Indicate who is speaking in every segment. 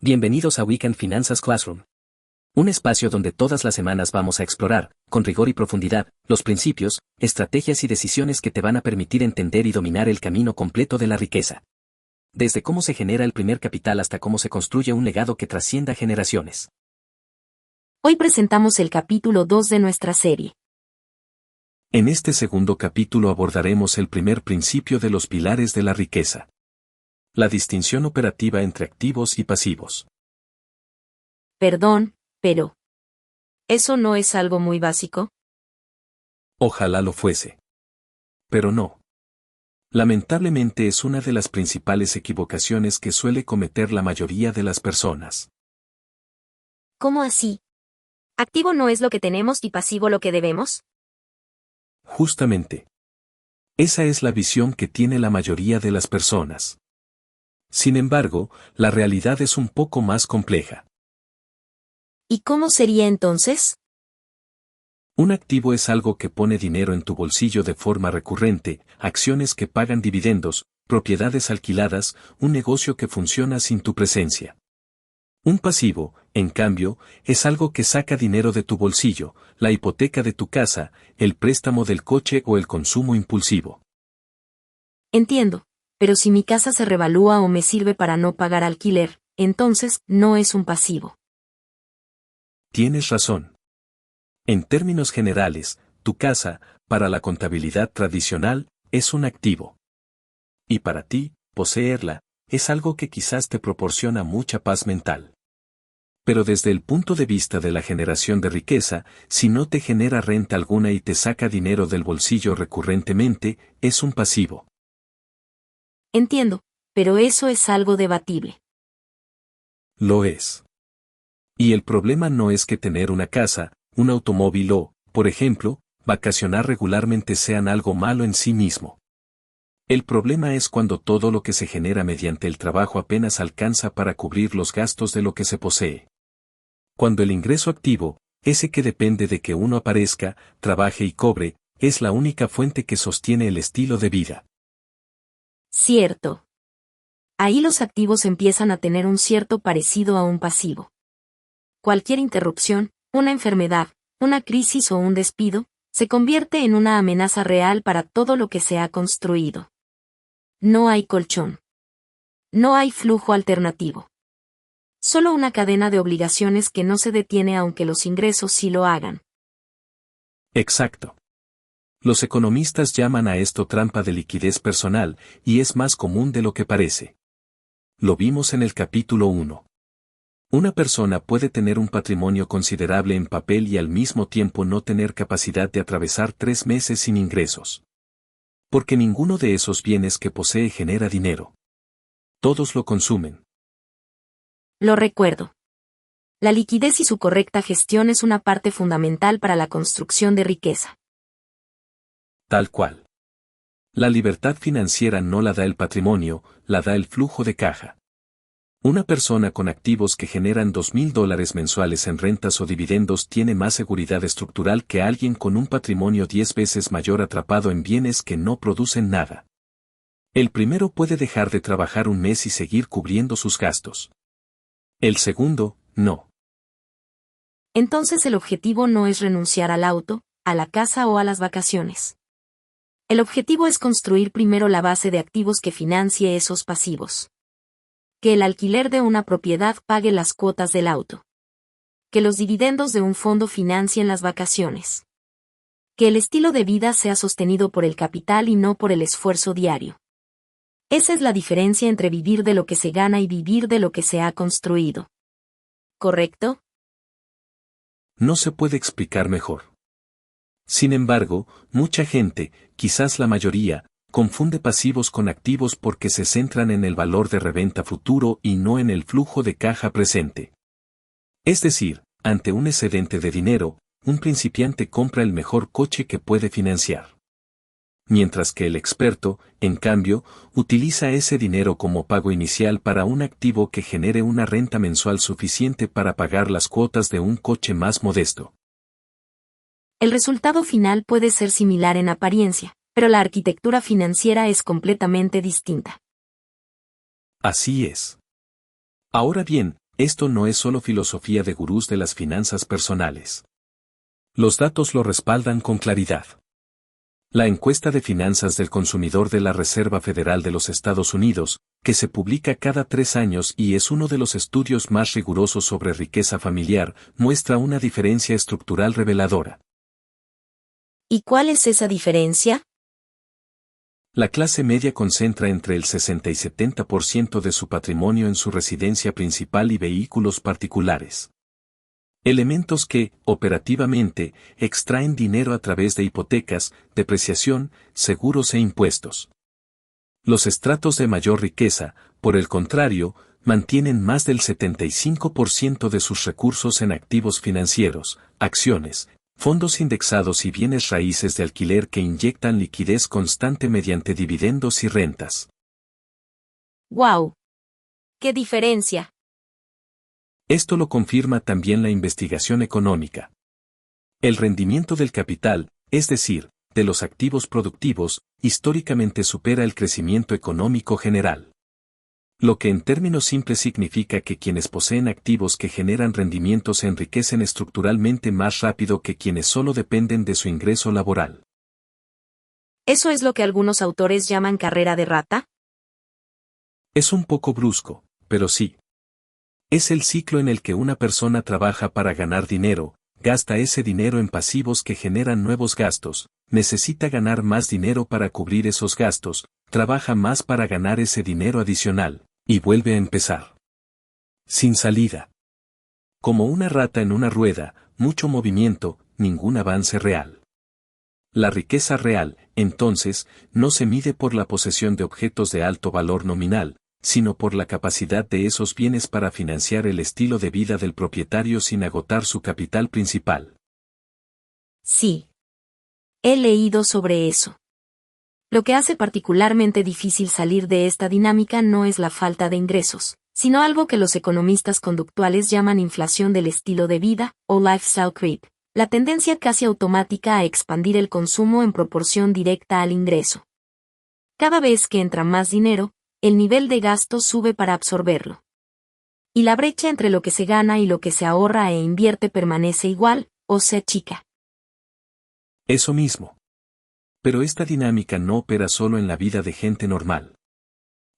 Speaker 1: Bienvenidos a Weekend Finanzas Classroom. Un espacio donde todas las semanas vamos a explorar, con rigor y profundidad, los principios, estrategias y decisiones que te van a permitir entender y dominar el camino completo de la riqueza. Desde cómo se genera el primer capital hasta cómo se construye un legado que trascienda generaciones.
Speaker 2: Hoy presentamos el capítulo 2 de nuestra serie.
Speaker 3: En este segundo capítulo abordaremos el primer principio de los pilares de la riqueza. La distinción operativa entre activos y pasivos.
Speaker 2: Perdón, pero ¿eso no es algo muy básico?
Speaker 3: Ojalá lo fuese. Pero no. Lamentablemente es una de las principales equivocaciones que suele cometer la mayoría de las personas.
Speaker 2: ¿Cómo así? ¿Activo no es lo que tenemos y pasivo lo que debemos?
Speaker 3: Justamente. Esa es la visión que tiene la mayoría de las personas. Sin embargo, la realidad es un poco más compleja.
Speaker 2: ¿Y cómo sería entonces?
Speaker 3: Un activo es algo que pone dinero en tu bolsillo de forma recurrente, acciones que pagan dividendos, propiedades alquiladas, un negocio que funciona sin tu presencia. Un pasivo, en cambio, es algo que saca dinero de tu bolsillo, la hipoteca de tu casa, el préstamo del coche o el consumo impulsivo.
Speaker 2: Entiendo, pero si mi casa se revalúa o me sirve para no pagar alquiler, entonces no es un pasivo.
Speaker 3: Tienes razón. En términos generales, tu casa, para la contabilidad tradicional, es un activo. Y para ti, poseerla, es algo que quizás te proporciona mucha paz mental. Pero desde el punto de vista de la generación de riqueza, si no te genera renta alguna y te saca dinero del bolsillo recurrentemente, es un pasivo.
Speaker 2: Entiendo, pero eso es algo debatible.
Speaker 3: Lo es. Y el problema no es que tener una casa, un automóvil o, por ejemplo, vacacionar regularmente sean algo malo en sí mismo. El problema es cuando todo lo que se genera mediante el trabajo apenas alcanza para cubrir los gastos de lo que se posee. Cuando el ingreso activo, ese que depende de que uno aparezca, trabaje y cobre, es la única fuente que sostiene el estilo de vida.
Speaker 2: Cierto. Ahí los activos empiezan a tener un cierto parecido a un pasivo. Cualquier interrupción, una enfermedad, una crisis o un despido, se convierte en una amenaza real para todo lo que se ha construido. No hay colchón. No hay flujo alternativo. Solo una cadena de obligaciones que no se detiene aunque los ingresos sí lo hagan.
Speaker 3: Exacto. Los economistas llaman a esto trampa de liquidez personal, y es más común de lo que parece. Lo vimos en el capítulo 1. Una persona puede tener un patrimonio considerable en papel y al mismo tiempo no tener capacidad de atravesar 3 meses sin ingresos. Porque ninguno de esos bienes que posee genera dinero. Todos lo consumen.
Speaker 2: Lo recuerdo. La liquidez y su correcta gestión es una parte fundamental para la construcción de riqueza.
Speaker 3: Tal cual. La libertad financiera no la da el patrimonio, la da el flujo de caja. Una persona con activos que generan $2,000 mensuales en rentas o dividendos tiene más seguridad estructural que alguien con un patrimonio 10 veces mayor atrapado en bienes que no producen nada. El primero puede dejar de trabajar un mes y seguir cubriendo sus gastos. El segundo, no.
Speaker 2: Entonces el objetivo no es renunciar al auto, a la casa o a las vacaciones. El objetivo es construir primero la base de activos que financie esos pasivos. Que el alquiler de una propiedad pague las cuotas del auto. Que los dividendos de un fondo financien las vacaciones. Que el estilo de vida sea sostenido por el capital y no por el esfuerzo diario. Esa es la diferencia entre vivir de lo que se gana y vivir de lo que se ha construido. ¿Correcto?
Speaker 3: No se puede explicar mejor. Sin embargo, mucha gente, quizás la mayoría, confunde pasivos con activos porque se centran en el valor de reventa futuro y no en el flujo de caja presente. Es decir, ante un excedente de dinero, un principiante compra el mejor coche que puede financiar. Mientras que el experto, en cambio, utiliza ese dinero como pago inicial para un activo que genere una renta mensual suficiente para pagar las cuotas de un coche más modesto.
Speaker 2: El resultado final puede ser similar en apariencia, pero la arquitectura financiera es completamente distinta.
Speaker 3: Así es. Ahora bien, Esto no es solo filosofía de gurús de las finanzas personales. Los datos lo respaldan con claridad. La encuesta de finanzas del consumidor de la Reserva Federal de los Estados Unidos, que se publica cada 3 años y es uno de los estudios más rigurosos sobre riqueza familiar, muestra una diferencia estructural reveladora.
Speaker 2: ¿Y cuál es esa diferencia?
Speaker 3: La clase media concentra entre el 60 y 70% de su patrimonio en su residencia principal y vehículos particulares. Elementos que, operativamente, extraen dinero a través de hipotecas, depreciación, seguros e impuestos. Los estratos de mayor riqueza, por el contrario, mantienen más del 75% de sus recursos en activos financieros, acciones, fondos indexados y bienes raíces de alquiler que inyectan liquidez constante mediante dividendos y rentas.
Speaker 2: ¡Guau! ¡Qué diferencia!
Speaker 3: Esto lo confirma también la investigación económica. El rendimiento del capital, es decir, de los activos productivos, históricamente supera el crecimiento económico general. Lo que en términos simples significa que quienes poseen activos que generan rendimientos se enriquecen estructuralmente más rápido que quienes solo dependen de su ingreso laboral.
Speaker 2: ¿Eso es lo que algunos autores llaman carrera de rata?
Speaker 3: Es un poco brusco, pero sí. Es el ciclo en el que una persona trabaja para ganar dinero, gasta ese dinero en pasivos que generan nuevos gastos, necesita ganar más dinero para cubrir esos gastos, trabaja más para ganar ese dinero adicional, y vuelve a empezar. Sin salida. Como una rata en una rueda, mucho movimiento, ningún avance real. La riqueza real, entonces, no se mide por la posesión de objetos de alto valor nominal, sino por la capacidad de esos bienes para financiar el estilo de vida del propietario sin agotar su capital principal.
Speaker 2: Sí. He leído sobre eso. Lo que hace particularmente difícil salir de esta dinámica no es la falta de ingresos, sino algo que los economistas conductuales llaman inflación del estilo de vida, o lifestyle creep, la tendencia casi automática a expandir el consumo en proporción directa al ingreso. Cada vez que entra más dinero, el nivel de gasto sube para absorberlo. Y la brecha entre lo que se gana y lo que se ahorra e invierte permanece igual, o se achica.
Speaker 3: Eso mismo. Pero esta dinámica no opera solo en la vida de gente normal.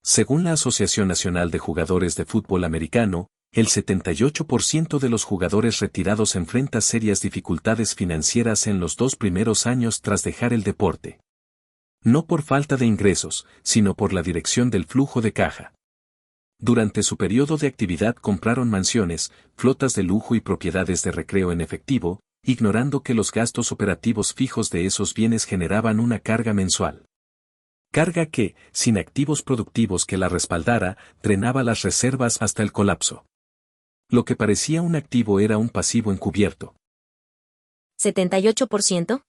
Speaker 3: Según la Asociación Nacional de Jugadores de Fútbol Americano, el 78% de los jugadores retirados enfrenta serias dificultades financieras en los 2 primeros años tras dejar el deporte. No por falta de ingresos, sino por la dirección del flujo de caja. Durante su periodo de actividad compraron mansiones, flotas de lujo y propiedades de recreo en efectivo, ignorando que los gastos operativos fijos de esos bienes generaban una carga mensual. Carga que, sin activos productivos que la respaldara, drenaba las reservas hasta el colapso. Lo que parecía un activo era un pasivo encubierto.
Speaker 2: ¿78%?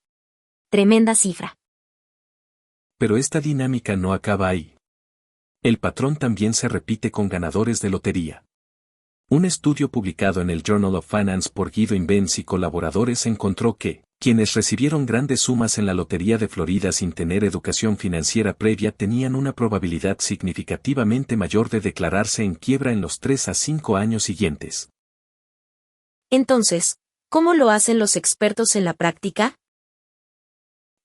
Speaker 2: Tremenda cifra.
Speaker 3: Pero esta dinámica no acaba ahí. El patrón también se repite con ganadores de lotería. Un estudio publicado en el Journal of Finance por Guido Imbens y colaboradores encontró que, quienes recibieron grandes sumas en la Lotería de Florida sin tener educación financiera previa tenían una probabilidad significativamente mayor de declararse en quiebra en los 3 a 5 años siguientes.
Speaker 2: Entonces, ¿cómo lo hacen los expertos en la práctica?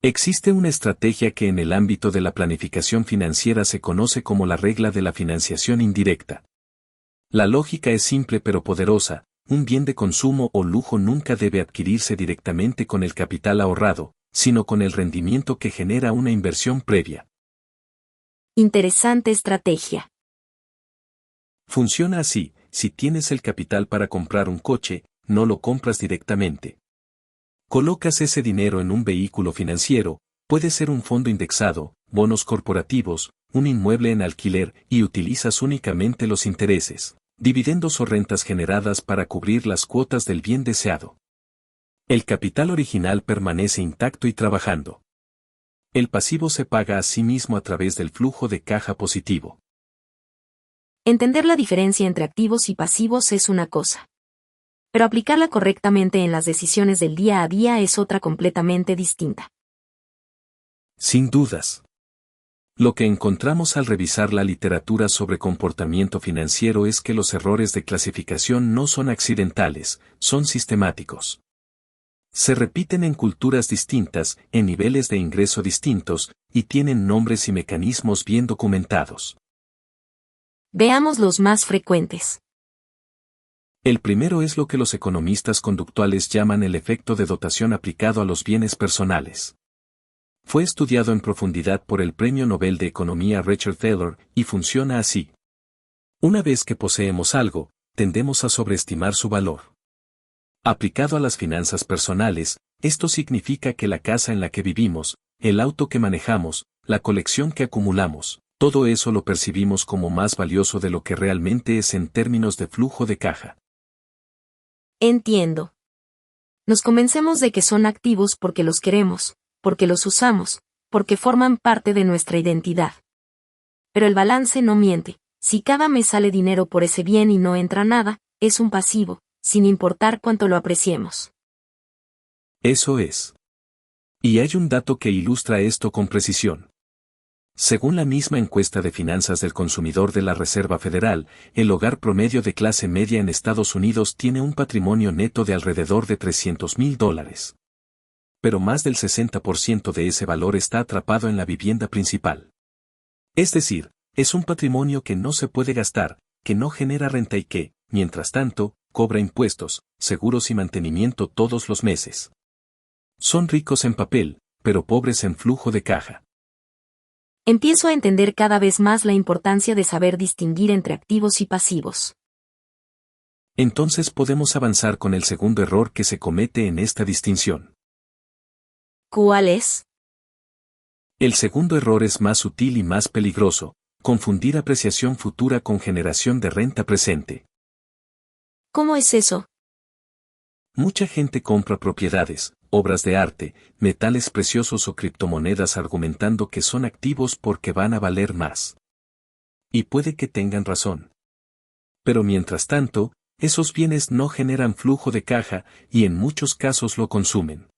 Speaker 3: Existe una estrategia que en el ámbito de la planificación financiera se conoce como la regla de la financiación indirecta. La lógica es simple pero poderosa. Un bien de consumo o lujo nunca debe adquirirse directamente con el capital ahorrado, sino con el rendimiento que genera una inversión previa.
Speaker 2: Interesante estrategia.
Speaker 3: Funciona así: si tienes el capital para comprar un coche, no lo compras directamente. Colocas ese dinero en un vehículo financiero, puede ser un fondo indexado, bonos corporativos, un inmueble en alquiler, y utilizas únicamente los intereses, dividendos o rentas generadas para cubrir las cuotas del bien deseado. El capital original permanece intacto y trabajando. El pasivo se paga a sí mismo a través del flujo de caja positivo.
Speaker 2: Entender la diferencia entre activos y pasivos es una cosa. Pero aplicarla correctamente en las decisiones del día a día es otra completamente distinta.
Speaker 3: Sin dudas. Lo que encontramos al revisar la literatura sobre comportamiento financiero es que los errores de clasificación no son accidentales, son sistemáticos. Se repiten en culturas distintas, en niveles de ingreso distintos, y tienen nombres y mecanismos bien documentados.
Speaker 2: Veamos los más frecuentes.
Speaker 3: El primero es lo que los economistas conductuales llaman el efecto de dotación aplicado a los bienes personales. Fue estudiado en profundidad por el Premio Nobel de Economía Richard Thaler, y funciona así. Una vez que poseemos algo, tendemos a sobreestimar su valor. Aplicado a las finanzas personales, esto significa que la casa en la que vivimos, el auto que manejamos, la colección que acumulamos, todo eso lo percibimos como más valioso de lo que realmente es en términos de flujo de caja.
Speaker 2: Entiendo. Nos convencemos de que son activos porque los queremos, porque los usamos, porque forman parte de nuestra identidad. Pero el balance no miente. Si cada mes sale dinero por ese bien y no entra nada, es un pasivo, sin importar cuánto lo apreciemos.
Speaker 3: Eso es. Y hay un dato que ilustra esto con precisión. Según la misma encuesta de finanzas del consumidor de la Reserva Federal, el hogar promedio de clase media en Estados Unidos tiene un patrimonio neto de alrededor de $300,000. Pero más del 60% de ese valor está atrapado en la vivienda principal. Es decir, es un patrimonio que no se puede gastar, que no genera renta y que, mientras tanto, cobra impuestos, seguros y mantenimiento todos los meses. Son ricos en papel, pero pobres en flujo de caja.
Speaker 2: Empiezo a entender cada vez más la importancia de saber distinguir entre activos y pasivos.
Speaker 3: Entonces podemos avanzar con el segundo error que se comete en esta distinción.
Speaker 2: ¿Cuál es?
Speaker 3: El segundo error es más sutil y más peligroso: confundir apreciación futura con generación de renta presente.
Speaker 2: ¿Cómo es eso?
Speaker 3: Mucha gente compra propiedades, obras de arte, metales preciosos o criptomonedas argumentando que son activos porque van a valer más. Y puede que tengan razón. Pero mientras tanto, esos bienes no generan flujo de caja y en muchos casos lo consumen.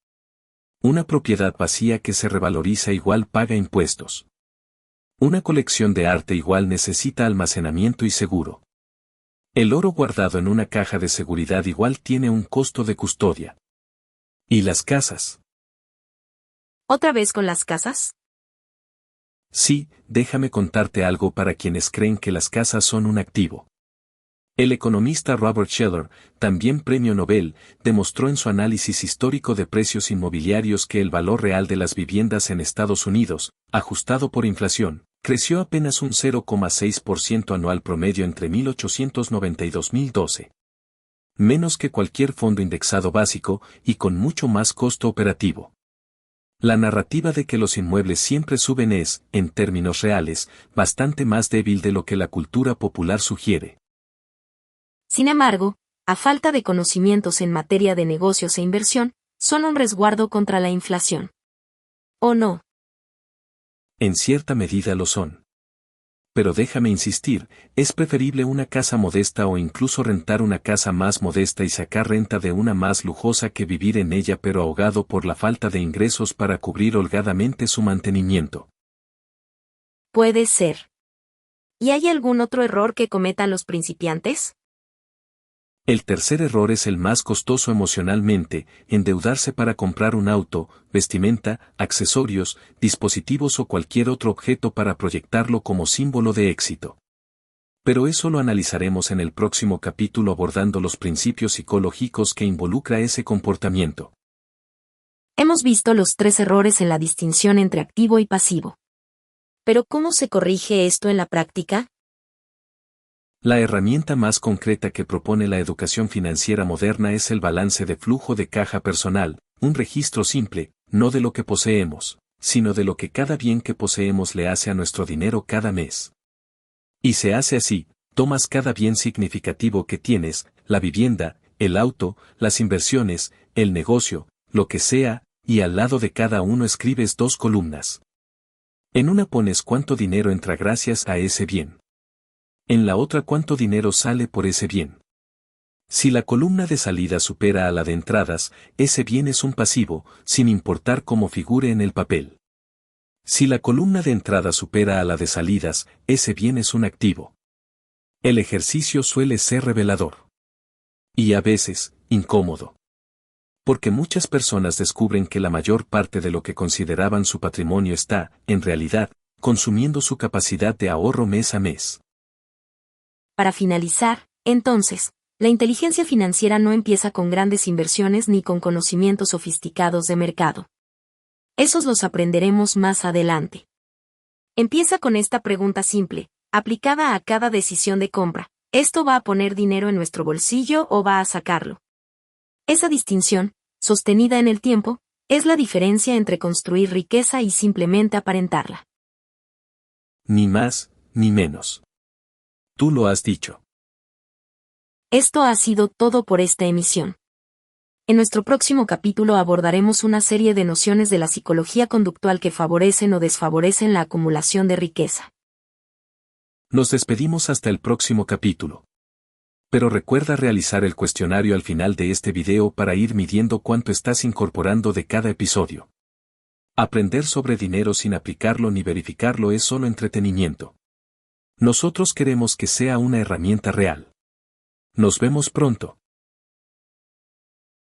Speaker 3: Una propiedad vacía que se revaloriza igual paga impuestos. Una colección de arte igual necesita almacenamiento y seguro. El oro guardado en una caja de seguridad igual tiene un costo de custodia. ¿Y las casas?
Speaker 2: ¿Otra vez con las casas?
Speaker 3: Sí, déjame contarte algo para quienes creen que las casas son un activo. El economista Robert Shiller, también premio Nobel, demostró en su análisis histórico de precios inmobiliarios que el valor real de las viviendas en Estados Unidos, ajustado por inflación, creció apenas un 0,6% anual promedio entre 1890 y 2012. Menos que cualquier fondo indexado básico y con mucho más costo operativo. La narrativa de que los inmuebles siempre suben es, en términos reales, bastante más débil de lo que la cultura popular sugiere.
Speaker 2: Sin embargo, a falta de conocimientos en materia de negocios e inversión, son un resguardo contra la inflación. ¿O no?
Speaker 3: En cierta medida lo son. Pero déjame insistir, es preferible una casa modesta o incluso rentar una casa más modesta y sacar renta de una más lujosa que vivir en ella pero ahogado por la falta de ingresos para cubrir holgadamente su mantenimiento.
Speaker 2: Puede ser. ¿Y hay algún otro error que cometan los principiantes?
Speaker 3: El tercer error es el más costoso emocionalmente: endeudarse para comprar un auto, vestimenta, accesorios, dispositivos o cualquier otro objeto para proyectarlo como símbolo de éxito. Pero eso lo analizaremos en el próximo capítulo abordando los principios psicológicos que involucra ese comportamiento.
Speaker 2: Hemos visto los tres errores en la distinción entre activo y pasivo. ¿Pero cómo se corrige esto en la práctica?
Speaker 3: La herramienta más concreta que propone la educación financiera moderna es el balance de flujo de caja personal, un registro simple, no de lo que poseemos, sino de lo que cada bien que poseemos le hace a nuestro dinero cada mes. Y se hace así: tomas cada bien significativo que tienes, la vivienda, el auto, las inversiones, el negocio, lo que sea, y al lado de cada uno escribes 2 columnas. En una pones cuánto dinero entra gracias a ese bien. En la otra cuánto dinero sale por ese bien. Si la columna de salida supera a la de entradas, ese bien es un pasivo, sin importar cómo figure en el papel. Si la columna de entrada supera a la de salidas, ese bien es un activo. El ejercicio suele ser revelador. Y a veces, incómodo. Porque muchas personas descubren que la mayor parte de lo que consideraban su patrimonio está, en realidad, consumiendo su capacidad de ahorro mes a mes.
Speaker 2: Para finalizar, entonces, la inteligencia financiera no empieza con grandes inversiones ni con conocimientos sofisticados de mercado. Esos los aprenderemos más adelante. Empieza con esta pregunta simple, aplicada a cada decisión de compra. ¿Esto va a poner dinero en nuestro bolsillo o va a sacarlo? Esa distinción, sostenida en el tiempo, es la diferencia entre construir riqueza y simplemente aparentarla.
Speaker 3: Ni más, ni menos. Tú lo has dicho.
Speaker 2: Esto ha sido todo por esta emisión. En nuestro próximo capítulo abordaremos una serie de nociones de la psicología conductual que favorecen o desfavorecen la acumulación de riqueza.
Speaker 3: Nos despedimos hasta el próximo capítulo. Pero recuerda realizar el cuestionario al final de este video para ir midiendo cuánto estás incorporando de cada episodio. Aprender sobre dinero sin aplicarlo ni verificarlo es solo entretenimiento. Nosotros queremos que sea una herramienta real. Nos vemos pronto.